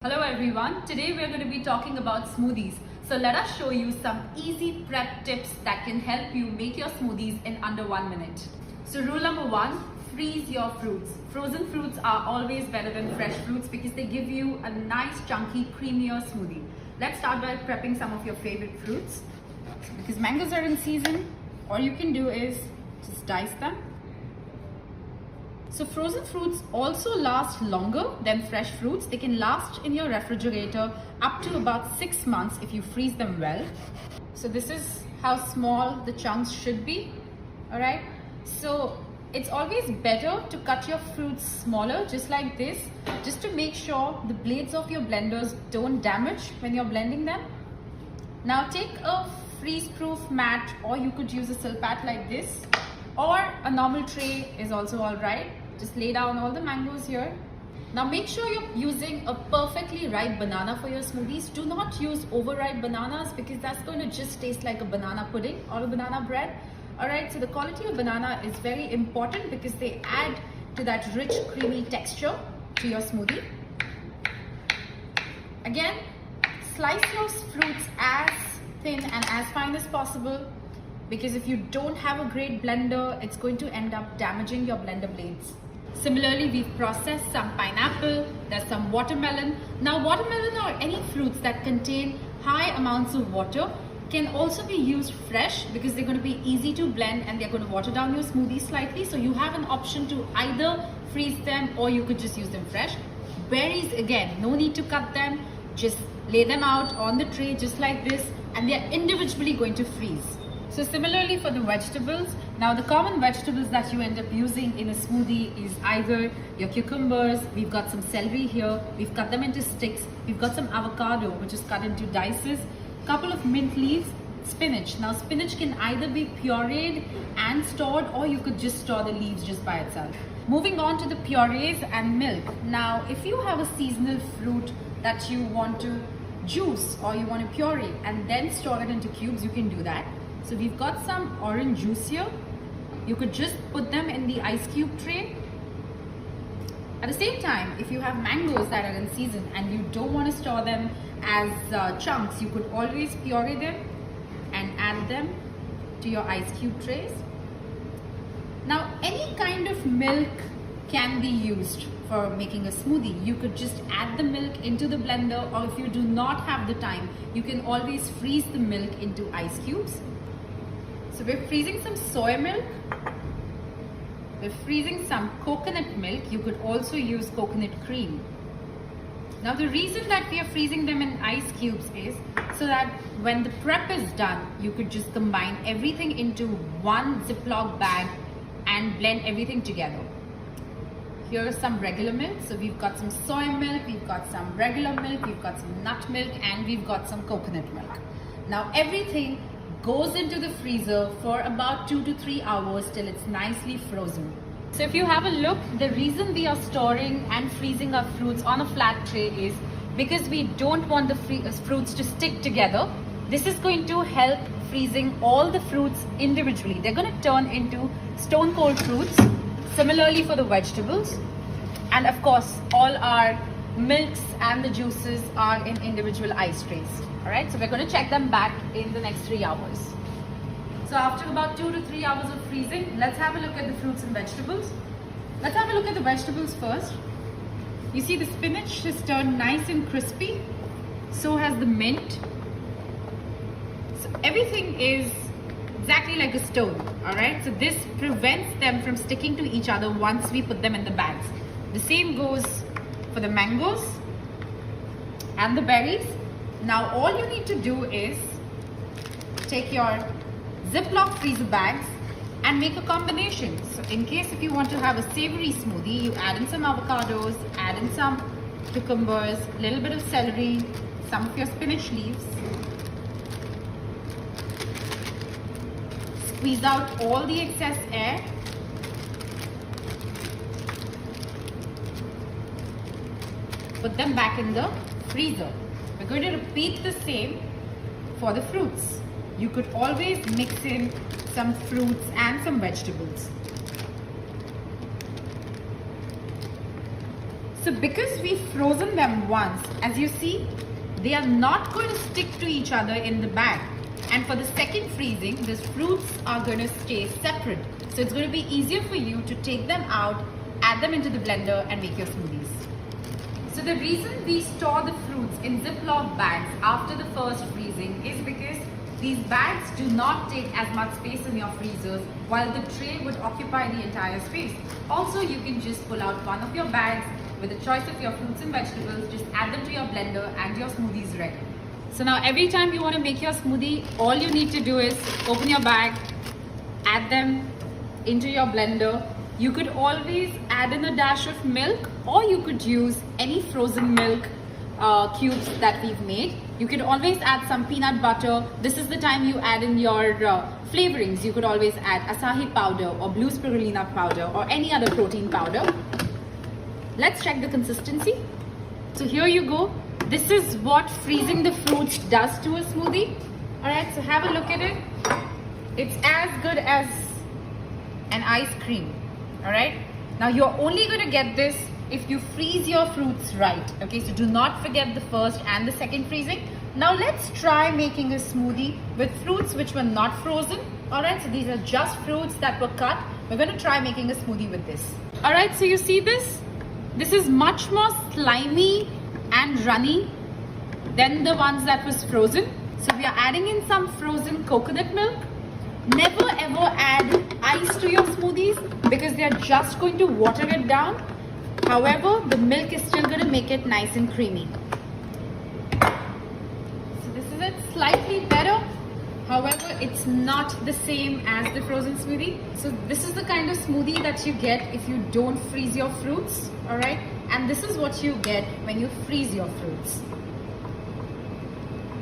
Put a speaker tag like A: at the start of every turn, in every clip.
A: Hello everyone, today we are going to be talking about smoothies. So let us show you some easy prep tips that can help you make your smoothies in under 1 minute. So rule number 1, freeze your fruits. Frozen fruits are always better than fresh fruits because they give you a nice chunky creamier smoothie. Let's start by prepping some of your favorite fruits. Because mangoes are in season, all you can do is just dice them. So frozen fruits also last longer than fresh fruits. They can last in your refrigerator up to about 6 months if you freeze them well. So this is how small the chunks should be, all right? So it's always better to cut your fruits smaller, just like this, just to make sure the blades of your blenders don't damage when you're blending them. Now take a freeze-proof mat, or you could use a silpat like this, or a normal tray is also all right. Just lay down all the mangoes here. Now make sure you're using a perfectly ripe banana for your smoothies. Do not use overripe bananas because that's going to just taste like a banana pudding or a banana bread. Alright, so the quality of banana is very important because they add to that rich creamy texture to your smoothie. Again, slice your fruits as thin and as fine as possible, because if you don't have a great blender, it's going to end up damaging your blender blades. Similarly, we've processed some pineapple, there's some watermelon. Now watermelon or any fruits that contain high amounts of water can also be used fresh because they're going to be easy to blend and they're going to water down your smoothie slightly. So you have an option to either freeze them or you could just use them fresh. Berries, again, no need to cut them. Just lay them out on the tray just like this and they're individually going to freeze. So similarly for the vegetables, now the common vegetables that you end up using in a smoothie is either your cucumbers, we've got some celery here, we've cut them into sticks, we've got some avocado which is cut into dices, couple of mint leaves, spinach. Now spinach can either be pureed and stored, or you could just store the leaves just by itself. Moving on to the purees and milk. Now if you have a seasonal fruit that you want to juice or you want to puree and then store it into cubes, you can do that. So we've got some orange juice here. You could just put them in the ice cube tray. At the same time, if you have mangoes that are in season and you don't want to store them as chunks, you could always puree them and add them to your ice cube trays. Now, any kind of milk can be used for making a smoothie. You could just add the milk into the blender, or if you do not have the time, you can always freeze the milk into ice cubes. So we're freezing some soy milk, we're freezing some coconut milk. You could also use coconut cream. Now the reason that we are freezing them in ice cubes is so that when the prep is done, you could just combine everything into one ziploc bag and blend everything together. Here is some regular milk. So we've got some soy milk, we've got some regular milk, we've got some nut milk, and we've got some coconut milk. Now everything goes into the freezer for about 2 to 3 hours till it's nicely frozen. So if you have a look, the reason we are storing and freezing our fruits on a flat tray is because we don't want the fruits to stick together. This is going to help freezing all the fruits individually. They're going to turn into stone cold fruits. Similarly for the vegetables. And of course, all our milks and the juices are in individual ice trays. Alright, so we're going to check them back in the next 3 hours. So after about 2 to 3 hours of freezing, let's have a look at the fruits and vegetables. Let's have a look at the vegetables first. You see the spinach has turned nice and crispy. So has the mint. So everything is exactly like a stone. Alright, so this prevents them from sticking to each other once we put them in the bags. The same goes for the mangoes and the berries. Now all you need to do is take your ziploc freezer bags and make a combination. So in case if you want to have a savory smoothie, you add in some avocados, add in some cucumbers, a little bit of celery, some of your spinach leaves. Squeeze out all the excess air. Put them back in the freezer. We're going to repeat the same for the fruits. You could always mix in some fruits and some vegetables. So because we've frozen them once, as you see, they are not going to stick to each other in the bag. And for the second freezing, these fruits are going to stay separate. So it's going to be easier for you to take them out, add them into the blender and make your smoothies. So the reason we store the fruits in ziploc bags after the first freezing is because these bags do not take as much space in your freezers, while the tray would occupy the entire space. Also, you can just pull out one of your bags with a choice of your fruits and vegetables, just add them to your blender and your smoothie is ready. So now every time you want to make your smoothie, all you need to do is open your bag, add them into your blender. You could always add in a dash of milk, or you could use any frozen milk cubes that we've made. You could always add some peanut butter. This is the time you add in your flavorings. You could always add acai powder or blue spirulina powder or any other protein powder. Let's check the consistency. So here you go. This is what freezing the fruits does to a smoothie. Alright, so have a look at it. It's as good as an ice cream. Alright, now you're only going to get this if you freeze your fruits right. Okay, so do not forget the first and the second freezing. Now let's try making a smoothie with fruits which were not frozen. Alright, so these are just fruits that were cut. We're going to try making a smoothie with this. Alright, so you see this? This is much more slimy and runny than the ones that was frozen. So we are adding in some frozen coconut milk. Never ever add ice to your smoothies because they are just going to water it down. However, the milk is still going to make it nice and creamy. So this is it, slightly better. However, it's not the same as the frozen smoothie. So this is the kind of smoothie that you get if you don't freeze your fruits. Alright, and this is what you get when you freeze your fruits.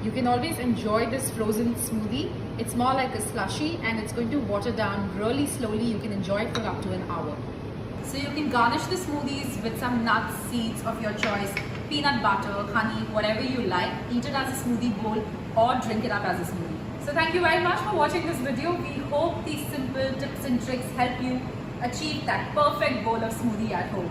A: You can always enjoy this frozen smoothie. It's more like a slushy and it's going to water down really slowly. You can enjoy it for up to an hour. So you can garnish the smoothies with some nuts, seeds of your choice, peanut butter, honey, whatever you like. Eat it as a smoothie bowl or drink it up as a smoothie. So thank you very much for watching this video. We hope these simple tips and tricks help you achieve that perfect bowl of smoothie at home.